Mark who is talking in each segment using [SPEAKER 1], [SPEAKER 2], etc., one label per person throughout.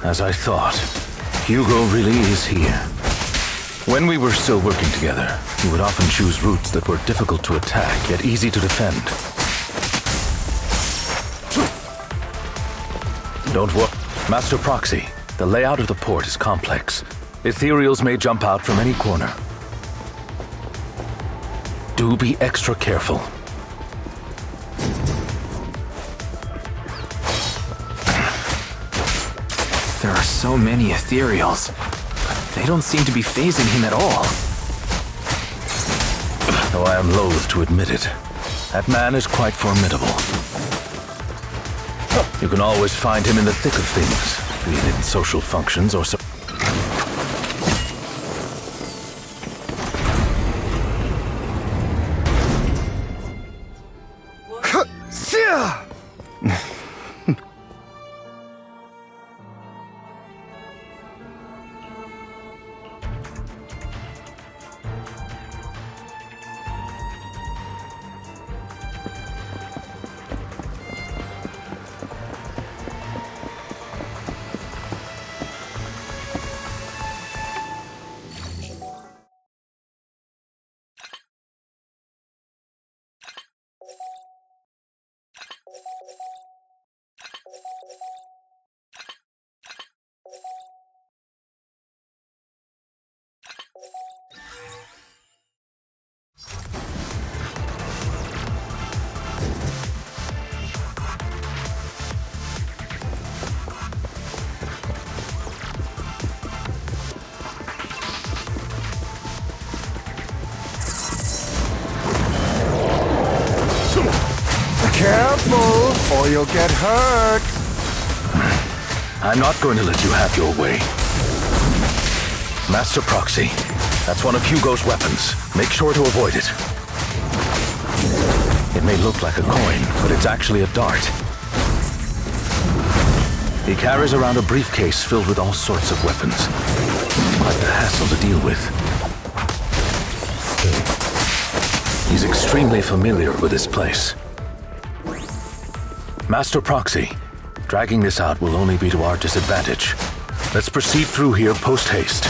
[SPEAKER 1] As I thought, Hugo really is here. When we were still working together, he would often choose routes that were difficult to attack, yet easy to defend. Don't worry, Master Proxy. The layout of the port is complex. Ethereals may jump out from any corner. Do be extra careful.
[SPEAKER 2] There are so many Ethereals, but they don't seem to be phasing him at all.
[SPEAKER 1] Though I am loath to admit it, that man is quite formidable. You can always find him in the thick of things, be it in social functions or so.
[SPEAKER 3] Careful, or you'll get hurt.
[SPEAKER 1] I'm not going to let you have your way. Master Proxy, that's one of Hugo's weapons. Make sure to avoid it. It may look like a coin, but it's actually a dart. He carries around a briefcase filled with all sorts of weapons. Quite the hassle to deal with. He's extremely familiar with this place. Master Proxy, dragging this out will only be to our disadvantage. Let's proceed through here post-haste.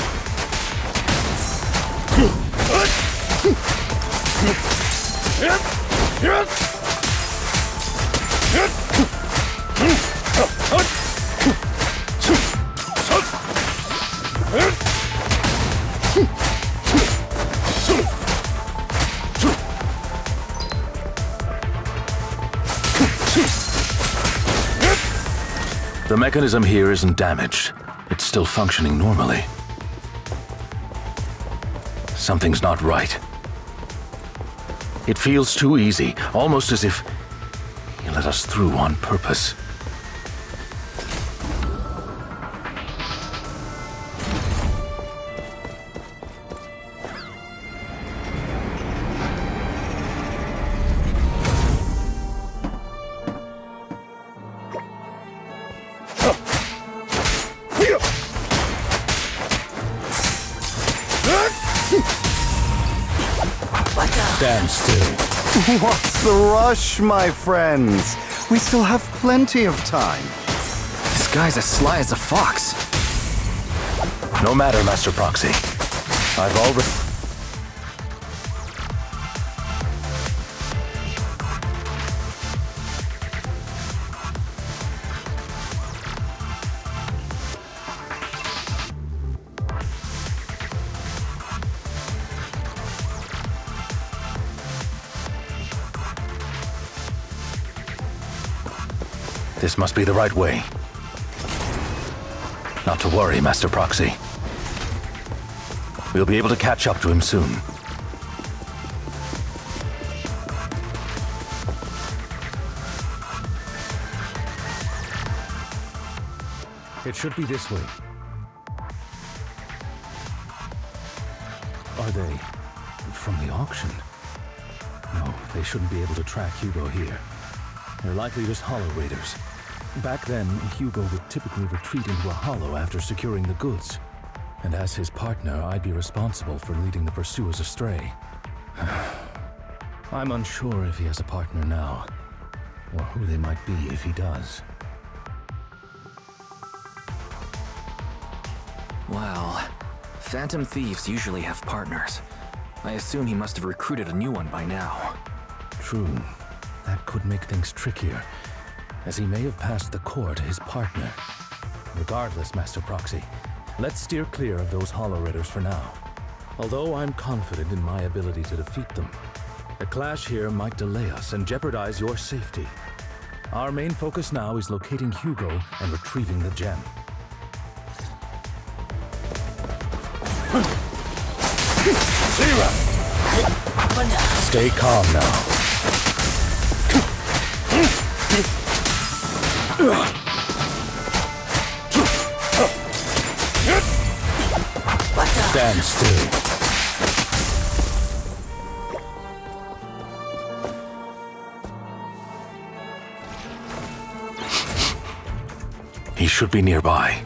[SPEAKER 1] The mechanism here isn't damaged. It's still functioning normally. Something's not right. It feels too easy, almost as if he let us through on purpose. Stand still.
[SPEAKER 3] What's the rush, my friends? We still have plenty of time.
[SPEAKER 2] This guy's as sly as a fox.
[SPEAKER 1] No matter, Master Proxy. I've already... This must be the right way. Not to worry, Master Proxy. We'll be able to catch up to him soon. It should be this way. Are they from the auction? No, they shouldn't be able to track Hugo here. They're likely just hollow raiders. Back then, Hugo would typically retreat into a hollow after securing the goods. And as his partner, I'd be responsible for leading the pursuers astray. I'm unsure if he has a partner now, or who they might be if he does.
[SPEAKER 2] Well, phantom thieves usually have partners. I assume he must have recruited a new one by now.
[SPEAKER 1] True. That could make things trickier, as he may have passed the core to his partner. Regardless, Master Proxy, let's steer clear of those Hollow Raiders for now. Although I'm confident in my ability to defeat them, a clash here might delay us and jeopardize your safety. Our main focus now is locating Hugo and retrieving the gem. Stay calm now. Stand still. He should be nearby.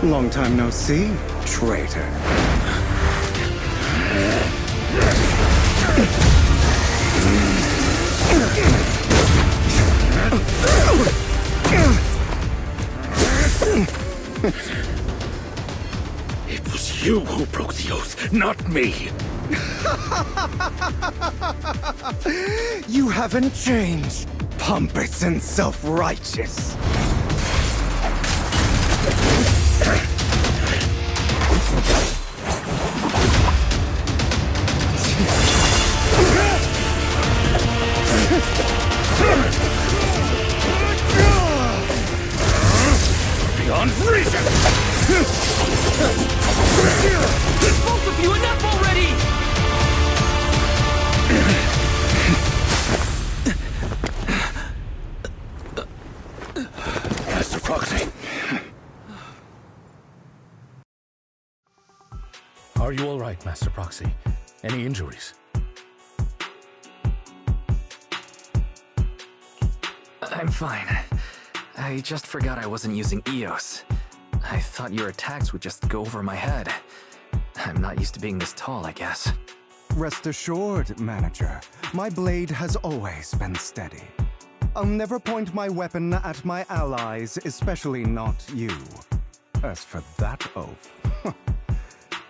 [SPEAKER 3] Long time no see, traitor.
[SPEAKER 1] It was you who broke the oath, not me.
[SPEAKER 3] You haven't changed, pompous and self-righteous.
[SPEAKER 1] Beyond reason!
[SPEAKER 2] Both of you, enough already!
[SPEAKER 1] Master Proxy. Are you all right, Master Proxy? Any injuries?
[SPEAKER 2] I'm fine. I just forgot I wasn't using EOS. I thought your attacks would just go over my head. I'm not used to being this tall, I guess.
[SPEAKER 3] Rest assured, Manager, my blade has always been steady. I'll never point my weapon at my allies, especially not you. As for that oath,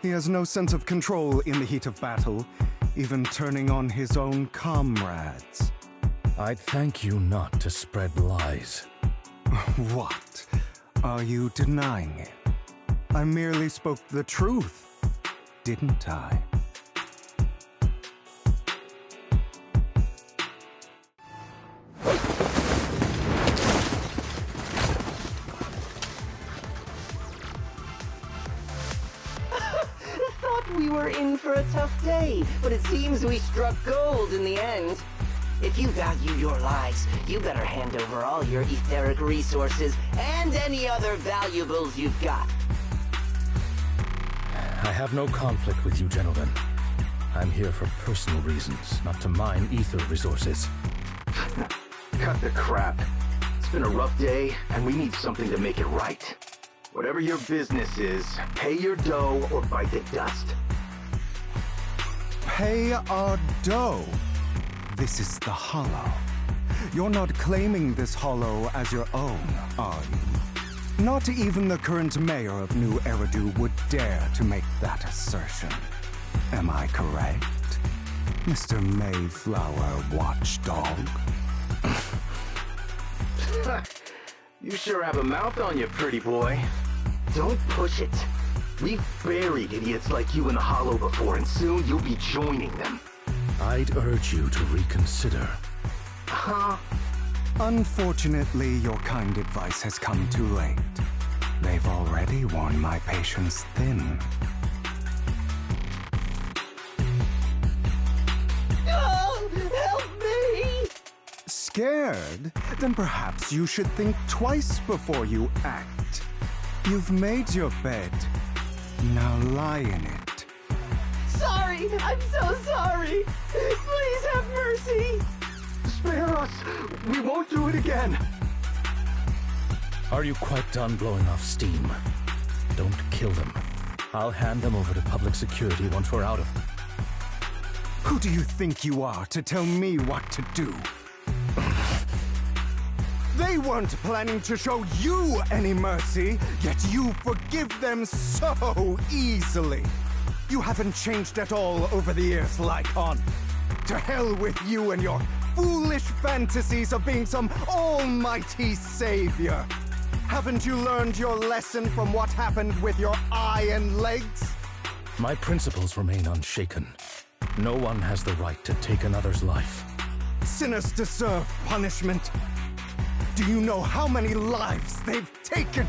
[SPEAKER 3] he has no sense of control in the heat of battle, even turning on his own comrades.
[SPEAKER 1] I'd thank you not to spread lies.
[SPEAKER 3] What? Are you denying it? I merely spoke the truth, didn't I?
[SPEAKER 4] Thought we were in for a tough day, but it seems we struck gold in the end. If you value your lives, you better hand over all your etheric resources and any other valuables you've got.
[SPEAKER 1] I have no conflict with you, gentlemen. I'm here for personal reasons, not to mine ether resources.
[SPEAKER 5] Cut the crap. It's been a rough day, and we need something to make it right. Whatever your business is, pay your dough or bite the dust.
[SPEAKER 3] Pay our dough. This is the Hollow. You're not claiming this Hollow as your own, are you? Not even the current mayor of New Eridu would dare to make that assertion. Am I correct, Mr. Mayflower Watchdog?
[SPEAKER 5] You sure have a mouth on you, pretty boy. Don't push it. We've buried idiots like you in the Hollow before, and soon you'll be joining them.
[SPEAKER 1] I'd urge you to reconsider.
[SPEAKER 5] Huh?
[SPEAKER 3] Unfortunately, your kind advice has come too late. They've already worn my patience thin.
[SPEAKER 4] Oh, help me!
[SPEAKER 3] Scared? Then perhaps you should think twice before you act. You've made your bed. Now lie in it.
[SPEAKER 4] Sorry, I'm so sorry. Please have mercy.
[SPEAKER 5] We won't do it again.
[SPEAKER 1] Are you quite done blowing off steam? Don't kill them. I'll hand them over to public security once we're out of...
[SPEAKER 3] Who do you think you are to tell me what to do? They weren't planning to show you any mercy, yet you forgive them so easily. You haven't changed at all over the years, Lycon. To hell with you and your foolish fantasies of being some almighty savior. Haven't you learned your lesson from what happened with your eye and legs?
[SPEAKER 1] My principles remain unshaken. No one has the right to take another's life.
[SPEAKER 3] Sinners deserve punishment. Do you know how many lives they've taken?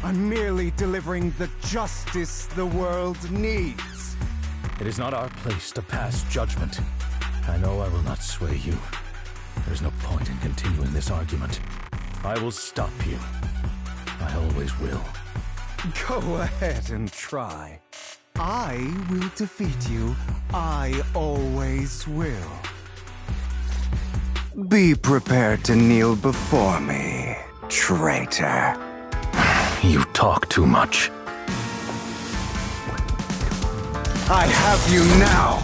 [SPEAKER 3] I'm merely delivering the justice the world needs.
[SPEAKER 1] It is not our place to pass judgment. I know I will not sway you. There's no point in continuing this argument. I will stop you. I always will.
[SPEAKER 3] Go ahead and try. I will defeat you. I always will. Be prepared to kneel before me, traitor.
[SPEAKER 1] You talk too much.
[SPEAKER 3] I have you now!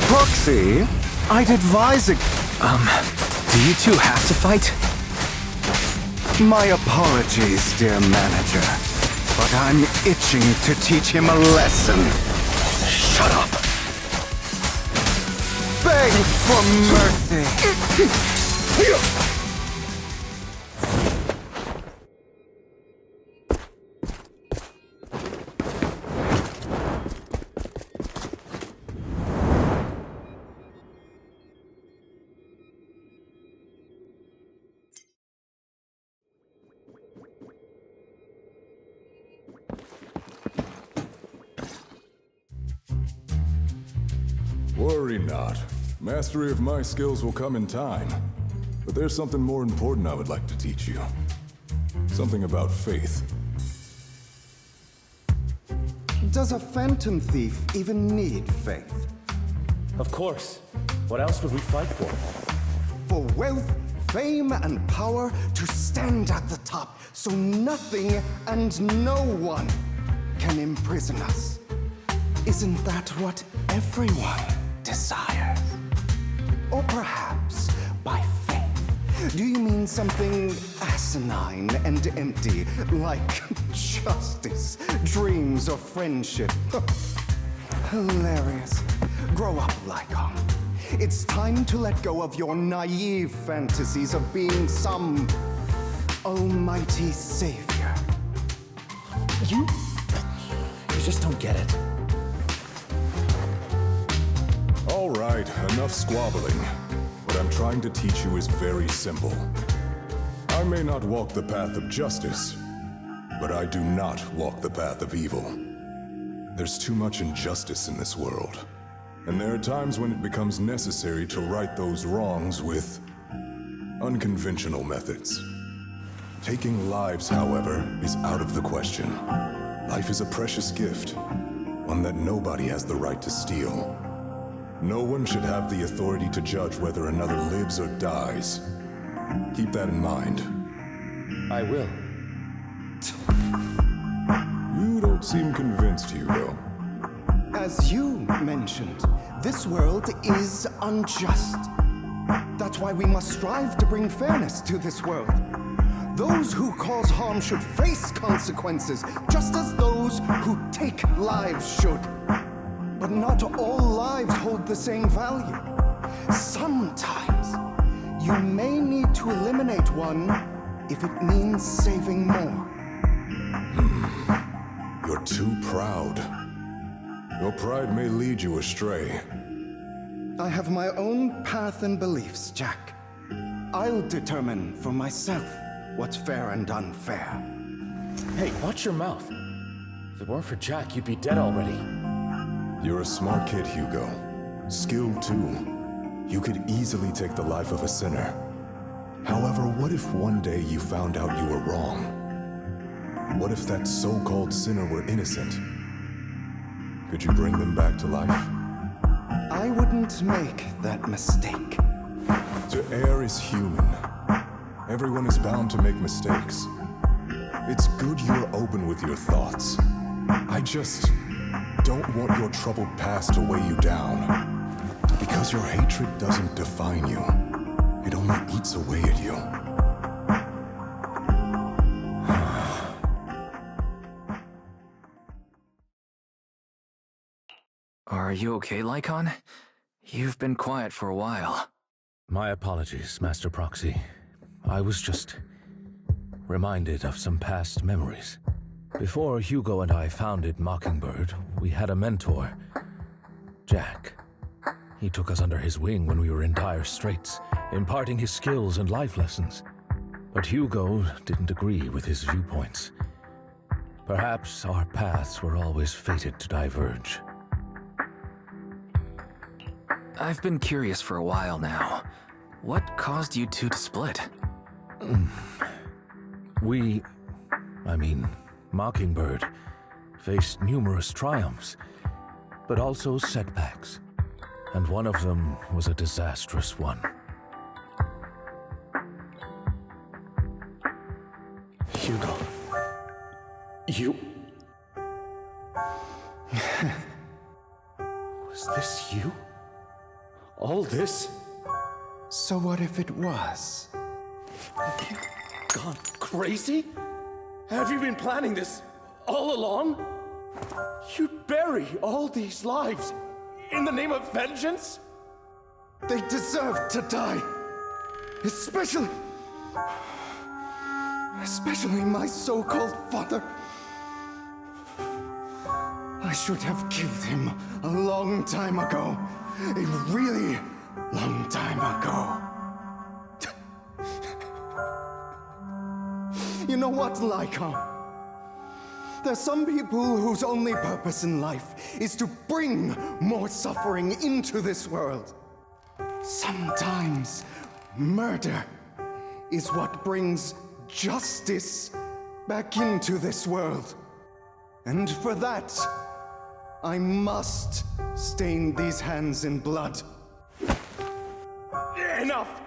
[SPEAKER 3] Proxy, I'd advise it.
[SPEAKER 2] Do you two have to fight?
[SPEAKER 3] My apologies, dear manager, but I'm itching to teach him a lesson.
[SPEAKER 2] Shut up!
[SPEAKER 3] Beg for mercy.
[SPEAKER 6] Worry not. Mastery of my skills will come in time. But there's something more important I would like to teach you. Something about faith.
[SPEAKER 3] Does a phantom thief even need faith?
[SPEAKER 1] Of course. What else would we fight for?
[SPEAKER 3] For wealth, fame, and power to stand at the top, so nothing and no one can imprison us. Isn't that what everyone desires? Or perhaps by faith, do you mean something asinine and empty, like justice, dreams, or friendship? Hilarious. Grow up, Lycon. It's time to let go of your naive fantasies of being some almighty savior.
[SPEAKER 1] You just don't get it.
[SPEAKER 6] All right, enough squabbling. What I'm trying to teach you is very simple. I may not walk the path of justice, but I do not walk the path of evil. There's too much injustice in this world, and there are times when it becomes necessary to right those wrongs with unconventional methods. Taking lives, however, is out of the question. Life is a precious gift, one that nobody has the right to steal. No one should have the authority to judge whether another lives or dies. Keep that in mind.
[SPEAKER 1] I will.
[SPEAKER 6] You don't seem convinced, Hugo.
[SPEAKER 3] As you mentioned, this world is unjust. That's why we must strive to bring fairness to this world. Those who cause harm should face consequences, just as those who take lives should. But not all lives hold the same value. Sometimes, you may need to eliminate one if it means saving more.
[SPEAKER 6] You're too proud. Your pride may lead you astray.
[SPEAKER 3] I have my own path and beliefs, Jack. I'll determine for myself what's fair and unfair.
[SPEAKER 1] Hey, watch your mouth. If it weren't for Jack, you'd be dead already.
[SPEAKER 6] You're a smart kid, Hugo. Skilled too. You could easily take the life of a sinner. However, what if one day you found out you were wrong? What if that so-called sinner were innocent? Could you bring them back to life?
[SPEAKER 3] I wouldn't make that mistake.
[SPEAKER 6] To err is human. Everyone is bound to make mistakes. It's good you're open with your thoughts. I just don't want your troubled past to weigh you down. Because your hatred doesn't define you. It only eats away at you.
[SPEAKER 2] Are you okay, Lycon? You've been quiet for a while.
[SPEAKER 1] My apologies, Master Proxy. I was just reminded of some past memories. Before Hugo and I founded Mockingbird, we had a mentor, Jack. He took us under his wing when we were in dire straits, imparting his skills and life lessons. But Hugo didn't agree with his viewpoints. Perhaps our paths were always fated to diverge.
[SPEAKER 2] I've been curious for a while now. What caused you two to split?
[SPEAKER 1] Mockingbird, faced numerous triumphs, but also setbacks. And one of them was a disastrous one. Hugo. You... Was this you? All this?
[SPEAKER 3] So what if it was?
[SPEAKER 1] Have you gone crazy? Have you been planning this all along? You'd bury all these lives in the name of vengeance?
[SPEAKER 3] They deserve to die. Especially my so-called father. I should have killed him a long time ago. A really long time ago. You know what, Lycon? There's some people whose only purpose in life is to bring more suffering into this world. Sometimes murder is what brings justice back into this world. And for that, I must stain these hands in blood.
[SPEAKER 1] Enough!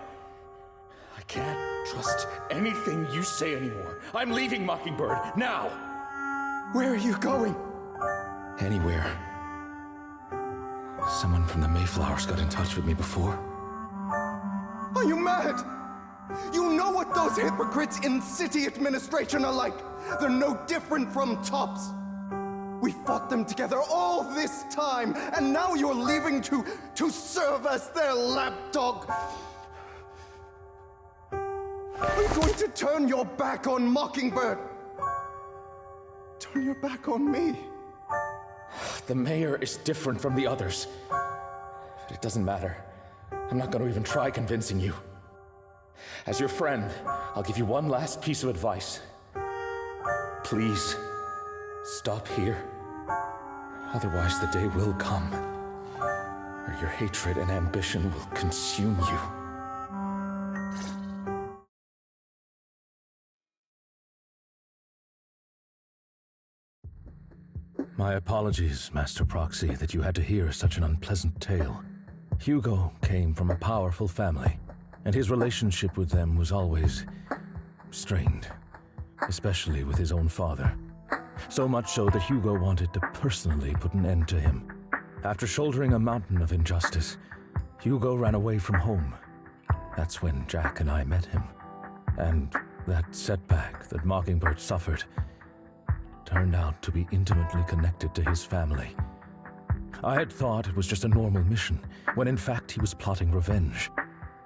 [SPEAKER 1] I can't trust anything you say anymore. I'm leaving Mockingbird, now!
[SPEAKER 3] Where are you going?
[SPEAKER 1] Anywhere. Someone from the Mayflowers got in touch with me before.
[SPEAKER 3] Are you mad? You know what those hypocrites in city administration are like. They're no different from tops. We fought them together all this time, and now you're leaving to serve as their lapdog. Are you going to turn your back on Mockingbird? Turn your back on me?
[SPEAKER 1] The mayor is different from the others. But it doesn't matter. I'm not going to even try convincing you. As your friend, I'll give you one last piece of advice. Please, stop here. Otherwise, the day will come where your hatred and ambition will consume you. My apologies, Master Proxy, that you had to hear such an unpleasant tale. Hugo came from a powerful family, and his relationship with them was always strained, especially with his own father. So much so that Hugo wanted to personally put an end to him. After shouldering a mountain of injustice, Hugo ran away from home. That's when Jack and I met him. And that setback that Mockingbird suffered turned out to be intimately connected to his family. I had thought it was just a normal mission, when in fact he was plotting revenge.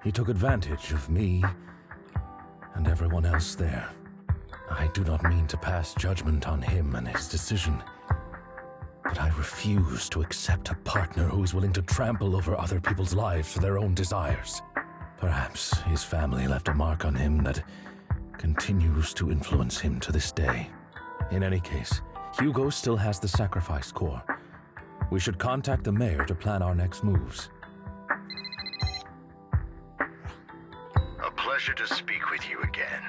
[SPEAKER 1] He took advantage of me and everyone else there. I do not mean to pass judgment on him and his decision, but I refuse to accept a partner who is willing to trample over other people's lives for their own desires. Perhaps his family left a mark on him that continues to influence him to this day. In any case, Hugo still has the sacrifice core. We should contact the mayor to plan our next moves.
[SPEAKER 7] A pleasure to speak with you again.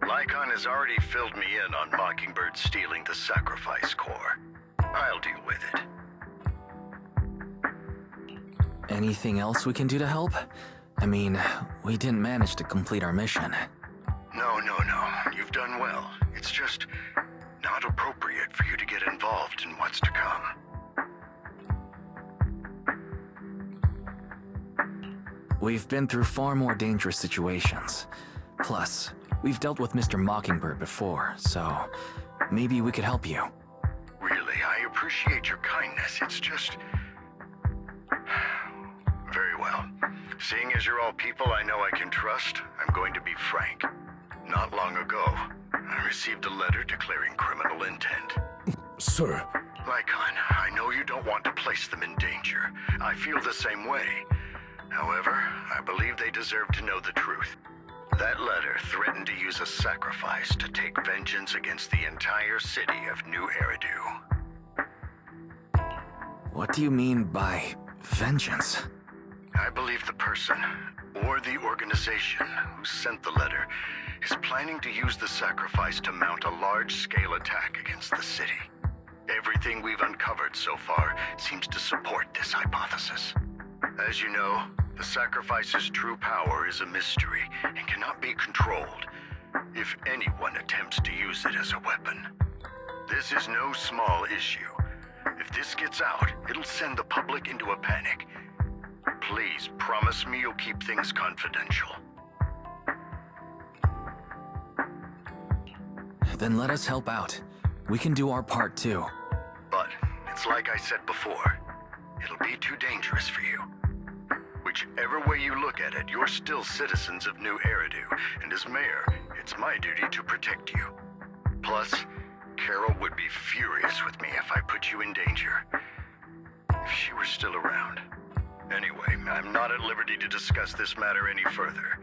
[SPEAKER 7] Lycon has already filled me in on Mockingbird stealing the sacrifice core. I'll deal with it.
[SPEAKER 2] Anything else we can do to help? I mean, we didn't manage to complete our mission.
[SPEAKER 7] No. You've done well. It's just not appropriate for you to get involved in what's to come.
[SPEAKER 2] We've been through far more dangerous situations. Plus, we've dealt with Mr. Mockingbird before, so maybe we could help you.
[SPEAKER 7] Really, I appreciate your kindness. It's just... Very well. Seeing as you're all people I know I can trust, I'm going to be frank. Not long ago, I received a letter declaring criminal intent.
[SPEAKER 1] Sir.
[SPEAKER 7] Lycon, I know you don't want to place them in danger. I feel the same way. However, I believe they deserve to know the truth. That letter threatened to use a sacrifice to take vengeance against the entire city of New Eridu.
[SPEAKER 2] What do you mean by vengeance?
[SPEAKER 7] I believe the person, or the organization, who sent the letter is planning to use the sacrifice to mount a large-scale attack against the city. Everything we've uncovered so far seems to support this hypothesis. As you know, the sacrifice's true power is a mystery and cannot be controlled if anyone attempts to use it as a weapon. This is no small issue. If this gets out, it'll send the public into a panic. Please promise me you'll keep things confidential.
[SPEAKER 2] Then let us help out. We can do our part too.
[SPEAKER 7] But it's like I said before, it'll be too dangerous for you. Whichever way you look at it, you're still citizens of New Eridu, and as mayor, it's my duty to protect you. Plus, Carol would be furious with me if I put you in danger. If she were still around. Anyway, I'm not at liberty to discuss this matter any further.